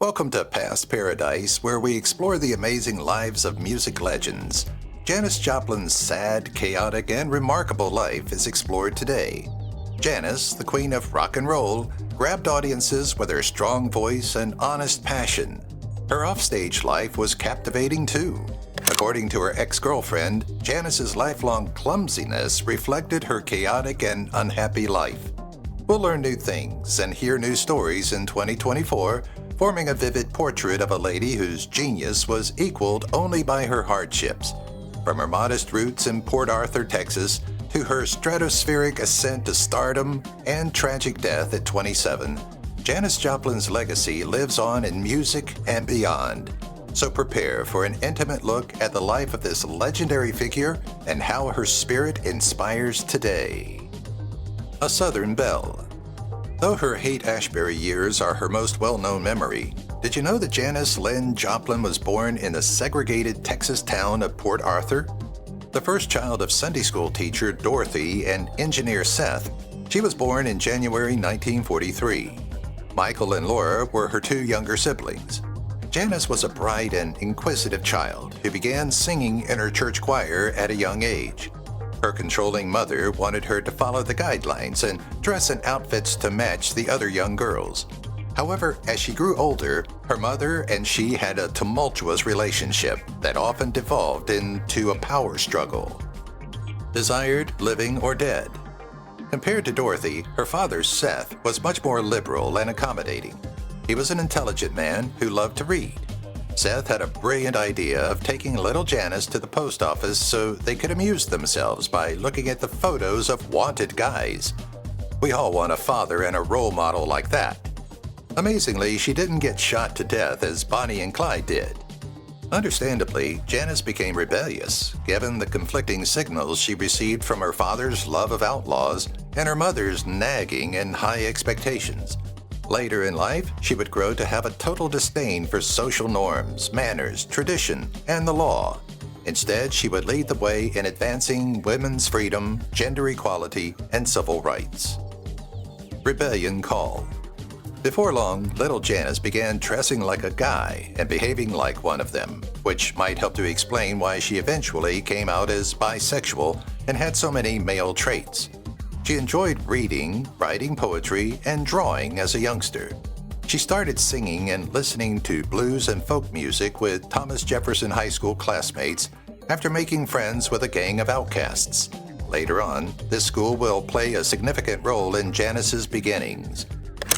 Welcome to Past Paradise, where we explore the amazing lives of music legends. Janis Joplin's sad, chaotic, and remarkable life is explored today. Janis, the queen of rock and roll, grabbed audiences with her strong voice and honest passion. Her offstage life was captivating too. According to her ex-girlfriend, Janis's lifelong clumsiness reflected her chaotic and unhappy life. We'll learn new things and hear new stories in 2024, forming a vivid portrait of a lady whose genius was equaled only by her hardships. From her modest roots in Port Arthur, Texas, to her stratospheric ascent to stardom and tragic death at 27, Janis Joplin's legacy lives on in music and beyond. So prepare for an intimate look at the life of this legendary figure and how her spirit inspires today. A Southern Belle. Though her Haight-Ashbury years are her most well-known memory, did you know that Janis Lynn Joplin was born in the segregated Texas town of Port Arthur? The first child of Sunday school teacher Dorothy and engineer Seth, she was born in January 1943. Michael and Laura were her two younger siblings. Janis was a bright and inquisitive child who began singing in her church choir at a young age. Her controlling mother wanted her to follow the guidelines and dress in outfits to match the other young girls. However, as she grew older, her mother and she had a tumultuous relationship that often devolved into a power struggle. Desired, living, or dead. Compared to Dorothy, her father, Seth, was much more liberal and accommodating. He was an intelligent man who loved to read. Seth had a brilliant idea of taking little Janis to the post office so they could amuse themselves by looking at the photos of wanted guys. We all want a father and a role model like that. Amazingly, she didn't get shot to death as Bonnie and Clyde did. Understandably, Janis became rebellious, given the conflicting signals she received from her father's love of outlaws and her mother's nagging and high expectations. Later in life, she would grow to have a total disdain for social norms, manners, tradition, and the law. Instead, she would lead the way in advancing women's freedom, gender equality, and civil rights. Rebellion Call. Before long, little Janis began dressing like a guy and behaving like one of them, which might help to explain why she eventually came out as bisexual and had so many male traits. She enjoyed reading, writing poetry, and drawing as a youngster. She started singing and listening to blues and folk music with Thomas Jefferson High School classmates after making friends with a gang of outcasts. Later on, this school will play a significant role in Janis's beginnings.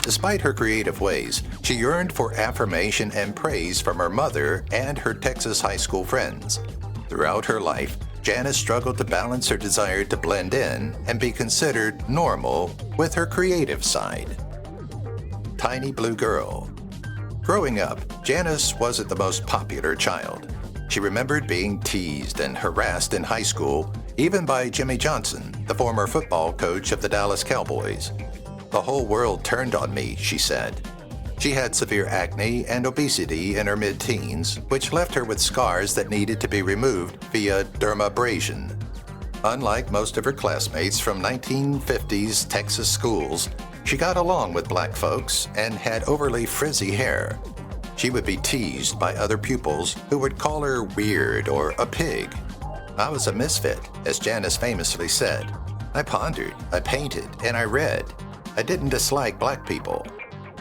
Despite her creative ways, she yearned for affirmation and praise from her mother and her Texas high school friends. Throughout her life, Janis struggled to balance her desire to blend in and be considered normal with her creative side. Tiny Blue Girl. Growing up, Janis wasn't the most popular child. She remembered being teased and harassed in high school, even by Jimmy Johnson, the former football coach of the Dallas Cowboys. "The whole world turned on me," she said. She had severe acne and obesity in her mid-teens, which left her with scars that needed to be removed via dermabrasion. Unlike most of her classmates from 1950s Texas schools, she got along with black folks and had overly frizzy hair. She would be teased by other pupils who would call her weird or a pig. "I was a misfit," as Janis famously said. "I pondered, I painted, and I read. I didn't dislike black people."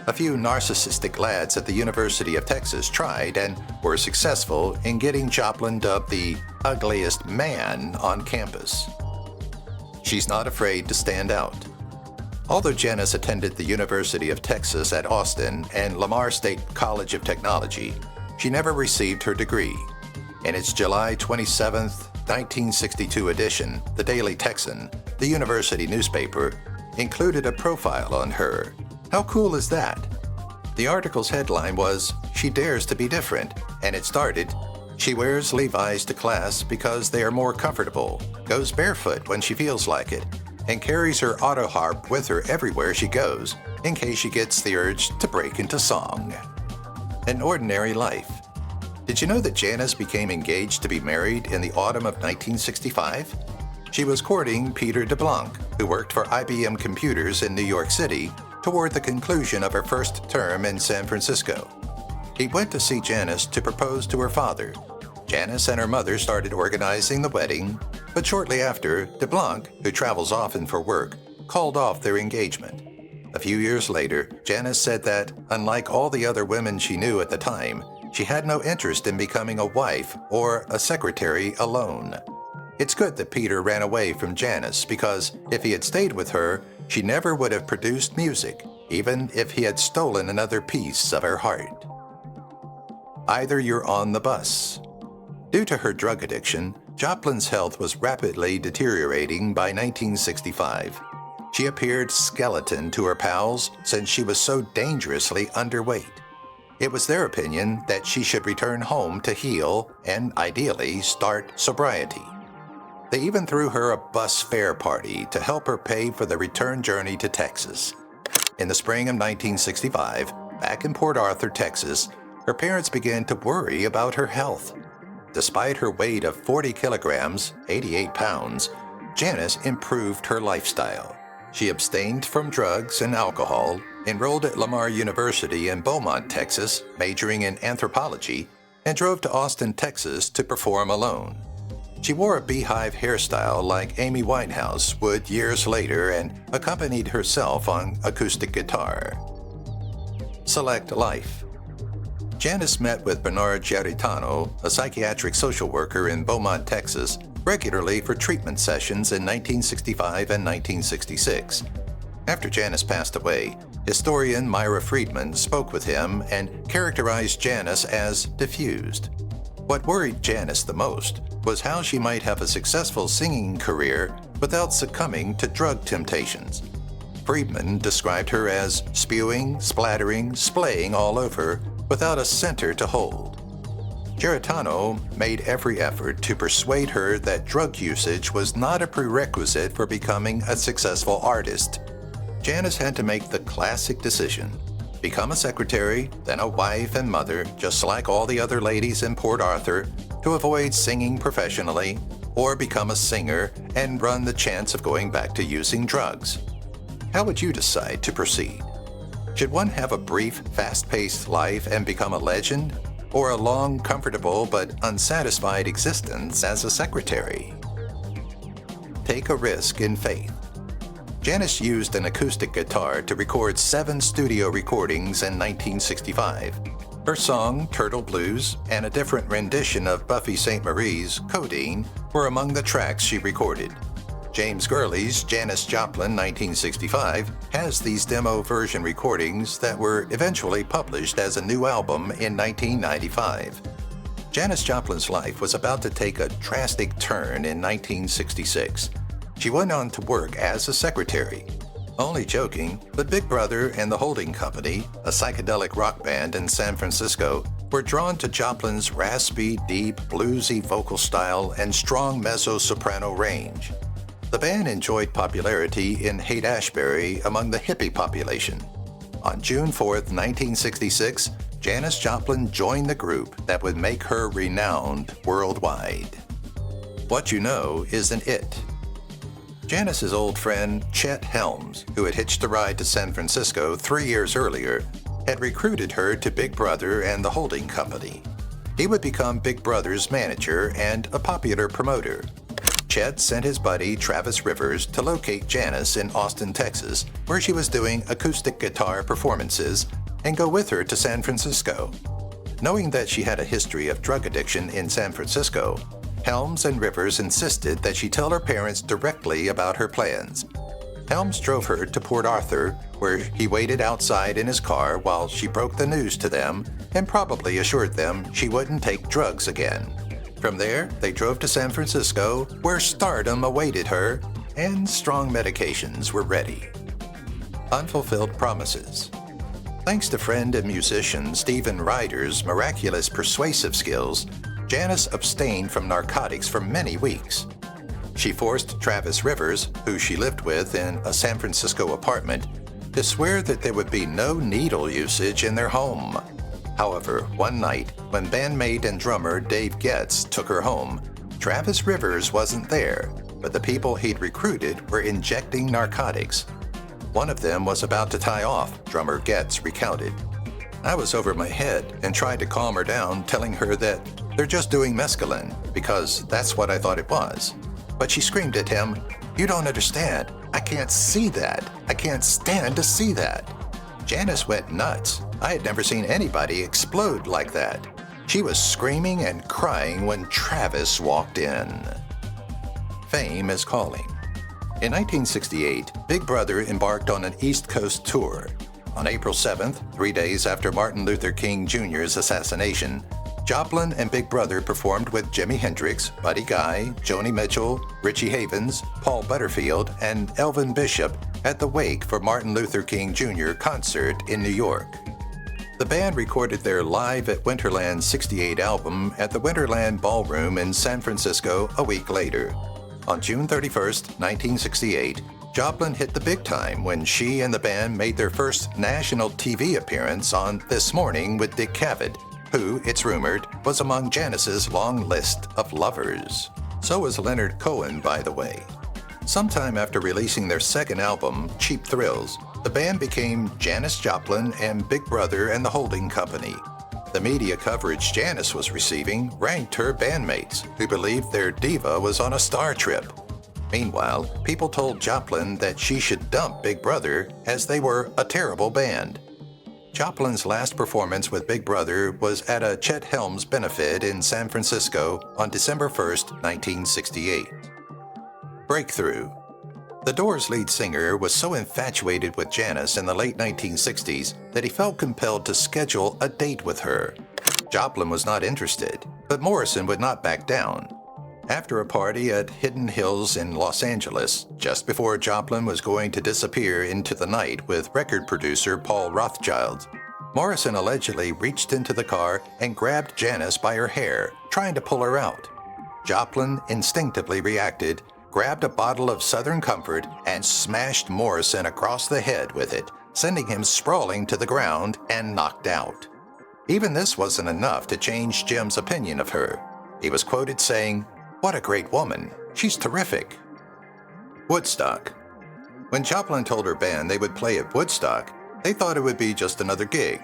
A few narcissistic lads at the University of Texas tried and were successful in getting Joplin dubbed the ugliest man on campus. She's not afraid to stand out. Although Janis attended the University of Texas at Austin and Lamar State College of Technology, she never received her degree. In its July 27, 1962 edition, the Daily Texan, the university newspaper, included a profile on her. How cool is that? The article's headline was, "She Dares to Be Different," and it started, "She wears Levi's to class because they are more comfortable, goes barefoot when she feels like it, and carries her auto harp with her everywhere she goes, in case she gets the urge to break into song." An Ordinary Life. Did you know that Janis became engaged to be married in the autumn of 1965? She was courting Peter DeBlanc, who worked for IBM Computers in New York City, toward the conclusion of her first term in San Francisco. He went to see Janis to propose to her father. Janis and her mother started organizing the wedding, but shortly after, DeBlanc, who travels often for work, called off their engagement. A few years later, Janis said that, unlike all the other women she knew at the time, she had no interest in becoming a wife or a secretary alone. It's good that Peter ran away from Janis because if he had stayed with her, she never would have produced music, even if he had stolen another piece of her heart. Either you're on the bus. Due to her drug addiction, Joplin's health was rapidly deteriorating by 1965. She appeared skeleton to her pals since she was so dangerously underweight. It was their opinion that she should return home to heal and, ideally, start sobriety. They even threw her a bus fare party to help her pay for the return journey to Texas. In the spring of 1965, back in Port Arthur, Texas, her parents began to worry about her health. Despite her weight of 40 kilograms, 88 pounds, Janis improved her lifestyle. She abstained from drugs and alcohol, enrolled at Lamar University in Beaumont, Texas, majoring in anthropology, and drove to Austin, Texas to perform alone. She wore a beehive hairstyle like Amy Winehouse would years later and accompanied herself on acoustic guitar. Select life. Janis met with Bernard Giarritano, a psychiatric social worker in Beaumont, Texas, regularly for treatment sessions in 1965 and 1966. After Janis passed away, historian Myra Friedman spoke with him and characterized Janis as diffused. What worried Janis the most was how she might have a successful singing career without succumbing to drug temptations. Friedman described her as spewing, splattering, splaying all over without a center to hold. Giarritano made every effort to persuade her that drug usage was not a prerequisite for becoming a successful artist. Janis had to make the classic decision: become a secretary, then a wife and mother, just like all the other ladies in Port Arthur, to avoid singing professionally, or become a singer and run the chance of going back to using drugs. How would you decide to proceed? Should one have a brief, fast-paced life and become a legend, or a long, comfortable but unsatisfied existence as a secretary? Take a risk in faith. Janis used an acoustic guitar to record 7 studio recordings in 1965. Her song, Turtle Blues, and a different rendition of Buffy Sainte-Marie's Codeine were among the tracks she recorded. James Gurley's Janis Joplin 1965 has these demo version recordings that were eventually published as a new album in 1995. Janis Joplin's life was about to take a drastic turn in 1966. She went on to work as a secretary. Only joking, but Big Brother and the Holding Company, a psychedelic rock band in San Francisco, were drawn to Joplin's raspy, deep, bluesy vocal style and strong mezzo-soprano range. The band enjoyed popularity in Haight-Ashbury among the hippie population. On June 4, 1966, Janis Joplin joined the group that would make her renowned worldwide. What you know isn't it. Janis's old friend Chet Helms, who had hitched a ride to San Francisco 3 years earlier, had recruited her to Big Brother and the Holding Company. He would become Big Brother's manager and a popular promoter. Chet sent his buddy Travis Rivers to locate Janis in Austin, Texas, where she was doing acoustic guitar performances, and go with her to San Francisco. Knowing that she had a history of drug addiction in San Francisco, Helms and Rivers insisted that she tell her parents directly about her plans. Helms drove her to Port Arthur, where he waited outside in his car while she broke the news to them and probably assured them she wouldn't take drugs again. From there, they drove to San Francisco, where stardom awaited her and strong medications were ready. Unfulfilled promises. Thanks to friend and musician Stephen Ryder's miraculous persuasive skills, Janis abstained from narcotics for many weeks. She forced Travis Rivers, who she lived with in a San Francisco apartment, to swear that there would be no needle usage in their home. However, one night, when bandmate and drummer Dave Getz took her home, Travis Rivers wasn't there, but the people he'd recruited were injecting narcotics. One of them was about to tie off, drummer Getz recounted. I was over my head and tried to calm her down, telling her that they're just doing mescaline, because that's what I thought it was. But she screamed at him, "You don't understand. I can't see that. I can't stand to see that." Janis went nuts. I had never seen anybody explode like that. She was screaming and crying when Travis walked in. Fame is calling. In 1968, Big Brother embarked on an East Coast tour. On April 7th, 3 days after Martin Luther King Jr.'s assassination, Joplin and Big Brother performed with Jimi Hendrix, Buddy Guy, Joni Mitchell, Richie Havens, Paul Butterfield, and Elvin Bishop at the Wake for Martin Luther King Jr. concert in New York. The band recorded their Live at Winterland '68 album at the Winterland Ballroom in San Francisco a week later. On June 31st, 1968, Joplin hit the big time when she and the band made their first national TV appearance on This Morning with Dick Cavett, who, it's rumored, was among Janis's long list of lovers. So was Leonard Cohen, by the way. Sometime after releasing their second album, Cheap Thrills, the band became Janis Joplin and Big Brother and the Holding Company. The media coverage Janis was receiving ranked her bandmates, who believed their diva was on a star trip. Meanwhile, people told Joplin that she should dump Big Brother as they were a terrible band. Joplin's last performance with Big Brother was at a Chet Helms benefit in San Francisco on December 1st, 1968. Breakthrough. The Doors lead singer was so infatuated with Janis in the late 1960s that he felt compelled to schedule a date with her. Joplin was not interested, but Morrison would not back down. After a party at Hidden Hills in Los Angeles, just before Joplin was going to disappear into the night with record producer Paul Rothchild, Morrison allegedly reached into the car and grabbed Janis by her hair, trying to pull her out. Joplin instinctively reacted, grabbed a bottle of Southern Comfort, and smashed Morrison across the head with it, sending him sprawling to the ground and knocked out. Even this wasn't enough to change Jim's opinion of her. He was quoted saying, "What a great woman. She's terrific." Woodstock. When Joplin told her band they would play at Woodstock, they thought it would be just another gig.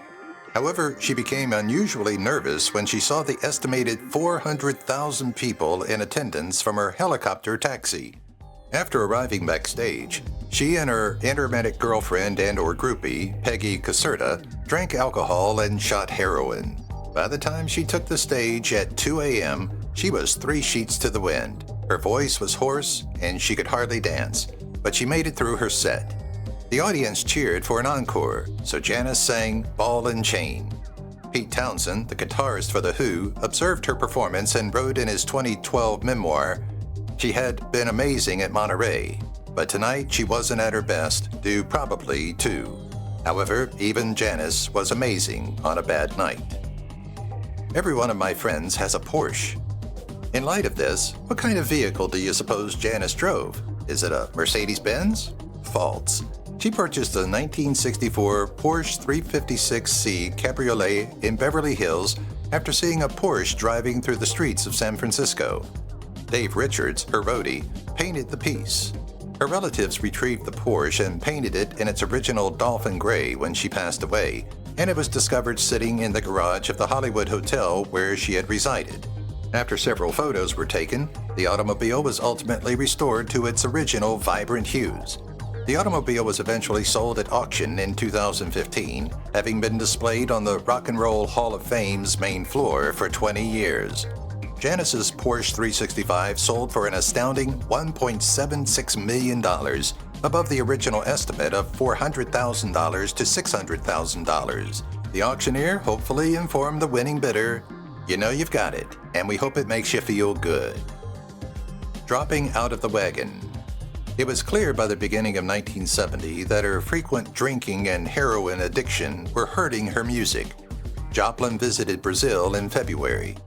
However, she became unusually nervous when she saw the estimated 400,000 people in attendance from her helicopter taxi. After arriving backstage, she and her intermittent girlfriend and/or groupie, Peggy Caserta, drank alcohol and shot heroin. By the time she took the stage at 2 a.m., she was 3 sheets to the wind. Her voice was hoarse and she could hardly dance, but she made it through her set. The audience cheered for an encore, so Janis sang Ball and Chain. Pete Townsend, the guitarist for The Who, observed her performance and wrote in his 2012 memoir, "She had been amazing at Monterey, but tonight she wasn't at her best, due probably to." However, even Janis was amazing on a bad night. Every one of my friends has a Porsche. In light of this, what kind of vehicle do you suppose Janis drove? Is it a Mercedes-Benz? False. She purchased a 1964 Porsche 356C Cabriolet in Beverly Hills after seeing a Porsche driving through the streets of San Francisco. Dave Richards, her roadie, painted the piece. Her relatives retrieved the Porsche and painted it in its original dolphin gray when she passed away, and it was discovered sitting in the garage of the Hollywood Hotel where she had resided. After several photos were taken, the automobile was ultimately restored to its original vibrant hues. The automobile was eventually sold at auction in 2015, having been displayed on the Rock and Roll Hall of Fame's main floor for 20 years. Janis's Porsche 365 sold for an astounding $1.76 million, above the original estimate of $400,000 to $600,000. The auctioneer hopefully informed the winning bidder, "You know you've got it, and we hope it makes you feel good." Dropping out of the wagon. It was clear by the beginning of 1970 that her frequent drinking and heroin addiction were hurting her music. Joplin visited Brazil in February.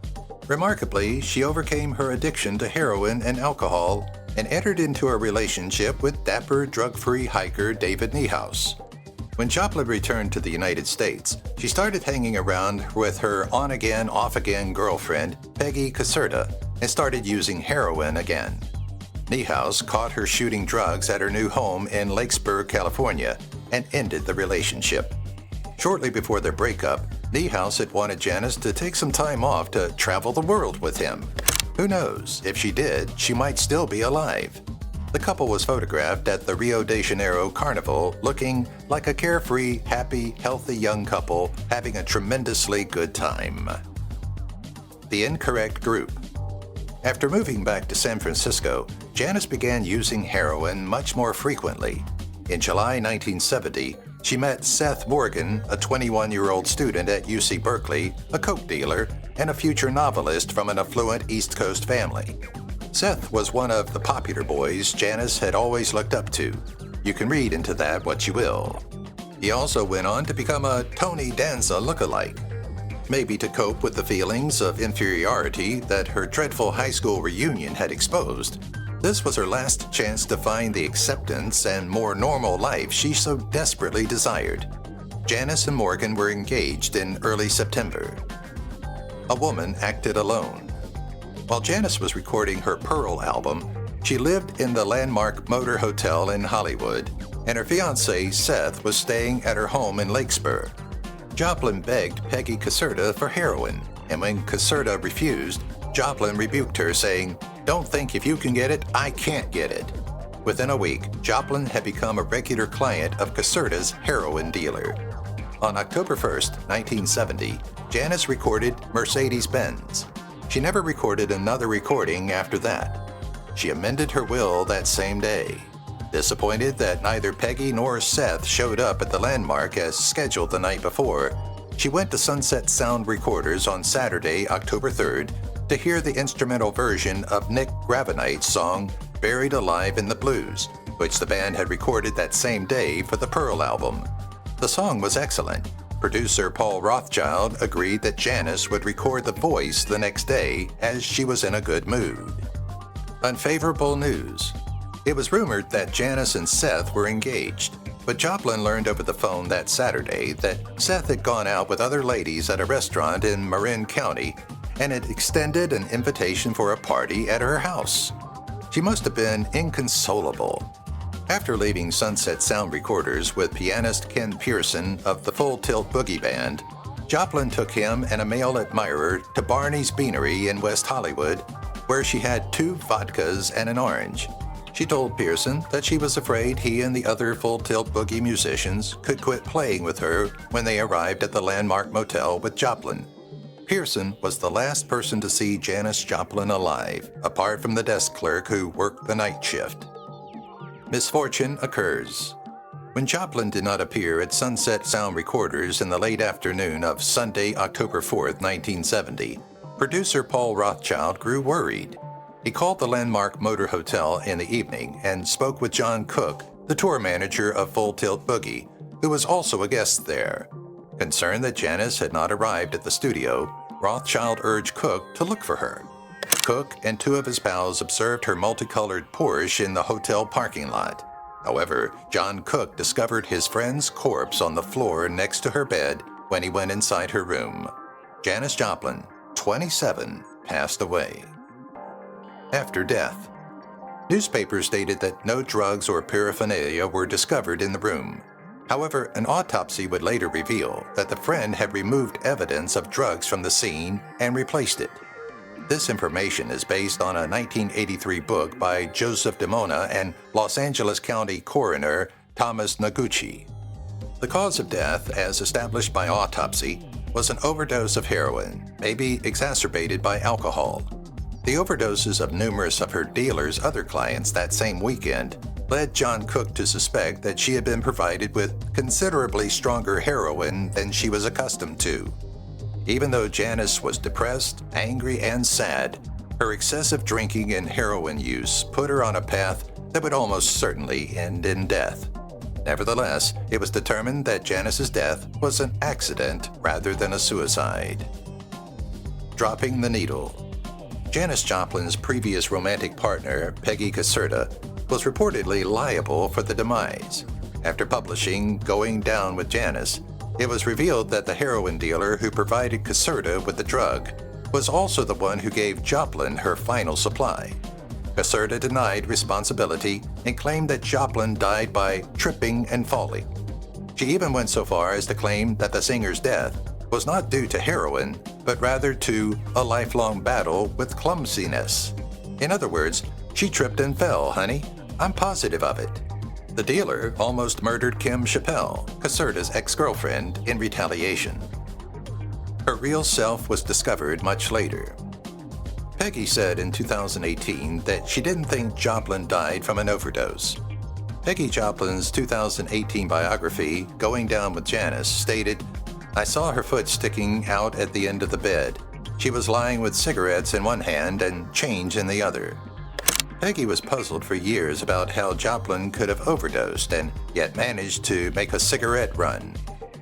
Remarkably, she overcame her addiction to heroin and alcohol and entered into a relationship with dapper, drug-free hiker David Niehaus. When Joplin returned to the United States, she started hanging around with her on-again, off-again girlfriend, Peggy Caserta, and started using heroin again. Niehaus caught her shooting drugs at her new home in Lakesburg, California, and ended the relationship. Shortly before their breakup, Niehaus had wanted Janis to take some time off to travel the world with him. Who knows, if she did, she might still be alive. The couple was photographed at the Rio de Janeiro Carnival looking like a carefree, happy, healthy young couple having a tremendously good time. The incorrect group. After moving back to San Francisco, Janis began using heroin much more frequently. In July 1970, she met Seth Morgan, a 21-year-old student at UC Berkeley, a coke dealer, and a future novelist from an affluent East Coast family. Seth was one of the popular boys Janis had always looked up to. You can read into that what you will. He also went on to become a Tony Danza lookalike. Maybe to cope with the feelings of inferiority that her dreadful high school reunion had exposed, this was her last chance to find the acceptance and more normal life she so desperately desired. Janis and Morgan were engaged in early September. A woman acted alone. While Janis was recording her Pearl album, she lived in the Landmark Motor Hotel in Hollywood, and her fiancé, Seth, was staying at her home in Lakespur. Joplin begged Peggy Caserta for heroin, and when Caserta refused, Joplin rebuked her, saying, "Don't think if you can get it, I can't get it." Within a week, Joplin had become a regular client of Caserta's heroin dealer. On October 1st, 1970, Janis recorded Mercedes-Benz. She never recorded another recording after that. She amended her will that same day. Disappointed that neither Peggy nor Seth showed up at the Landmark as scheduled the night before, she went to Sunset Sound Recorders on Saturday, October 3rd, to hear the instrumental version of Nick Gravenite's song Buried Alive in the Blues, which the band had recorded that same day for the Pearl album. The song was excellent. Producer Paul Rothchild agreed that Janis would record the voice the next day as she was in a good mood. Unfavorable news. It was rumored that Janis and Seth were engaged, but Joplin learned over the phone that Saturday that Seth had gone out with other ladies at a restaurant in Marin County and had extended an invitation for a party at her house. She must have been inconsolable. After leaving Sunset Sound Recorders with pianist Ken Pearson of the Full Tilt Boogie Band, Joplin took him and a male admirer to Barney's Beanery in West Hollywood, where she had 2 vodkas and an orange. She told Pearson that she was afraid he and the other Full Tilt Boogie musicians could quit playing with her when they arrived at the Landmark Motel with Joplin. Pearson was the last person to see Janis Joplin alive, apart from the desk clerk who worked the night shift. Misfortune occurs. When Joplin did not appear at Sunset Sound Recorders in the late afternoon of Sunday, October 4th, 1970, producer Paul Rothchild grew worried. He called the Landmark Motor Hotel in the evening and spoke with John Cook, the tour manager of Full Tilt Boogie, who was also a guest there. Concerned that Janis had not arrived at the studio, Rothchild urged Cook to look for her. Cook and 2 of his pals observed her multicolored Porsche in the hotel parking lot. However, John Cook discovered his friend's corpse on the floor next to her bed when he went inside her room. Janis Joplin, 27, passed away. After death. Newspapers stated that no drugs or paraphernalia were discovered in the room. However, an autopsy would later reveal that the friend had removed evidence of drugs from the scene and replaced it. This information is based on a 1983 book by Joseph DeMona and Los Angeles County Coroner Thomas Noguchi. The cause of death, as established by autopsy, was an overdose of heroin, maybe exacerbated by alcohol. The overdoses of numerous of her dealer's other clients that same weekend led John Cook to suspect that she had been provided with considerably stronger heroin than she was accustomed to. Even though Janis was depressed, angry, and sad, her excessive drinking and heroin use put her on a path that would almost certainly end in death. Nevertheless, it was determined that Janis's death was an accident rather than a suicide. Dropping the needle. Janis Joplin's previous romantic partner, Peggy Caserta, was reportedly liable for the demise. After publishing Going Down with Janis, it was revealed that the heroin dealer who provided Caserta with the drug was also the one who gave Joplin her final supply. Caserta denied responsibility and claimed that Joplin died by tripping and falling. She even went so far as to claim that the singer's death was not due to heroin, but rather to a lifelong battle with clumsiness. In other words, she tripped and fell, honey. I'm positive of it. The dealer almost murdered Kim Chappelle, Caserta's ex-girlfriend, in retaliation. Her real self was discovered much later. Peggy said in 2018 that she didn't think Joplin died from an overdose. Peggy Joplin's 2018 biography, Going Down with Janis, stated, "I saw her foot sticking out at the end of the bed. She was lying with cigarettes in one hand and change in the other." Peggy was puzzled for years about how Joplin could have overdosed and yet managed to make a cigarette run.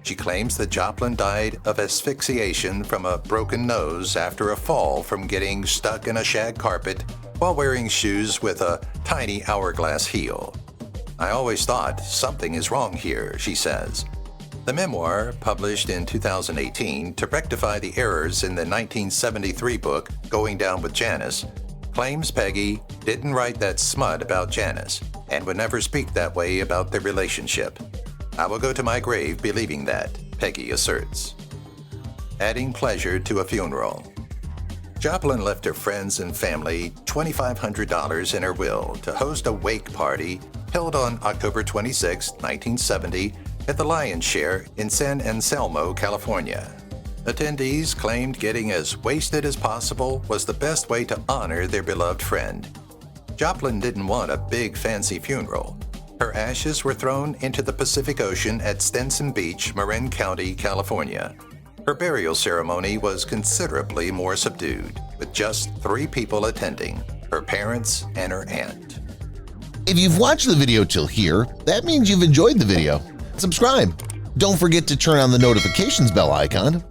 She claims that Joplin died of asphyxiation from a broken nose after a fall from getting stuck in a shag carpet while wearing shoes with a tiny hourglass heel. "I always thought something is wrong here," she says. The memoir, published in 2018 to rectify the errors in the 1973 book Going Down with Janis, claims Peggy didn't write that smut about Janis and would never speak that way about their relationship. "I will go to my grave believing that," Peggy asserts. Adding pleasure to a funeral. Joplin left her friends and family $2,500 in her will to host a wake party held on October 26, 1970, at the Lion's Share in San Anselmo, California. Attendees claimed getting as wasted as possible was the best way to honor their beloved friend. Joplin didn't want a big fancy funeral. Her ashes were thrown into the Pacific Ocean at Stinson Beach, Marin County, California. Her burial ceremony was considerably more subdued, with just 3 people attending, her parents and her aunt. If you've watched the video till here, that means you've enjoyed the video. Subscribe. Don't forget to turn on the notifications bell icon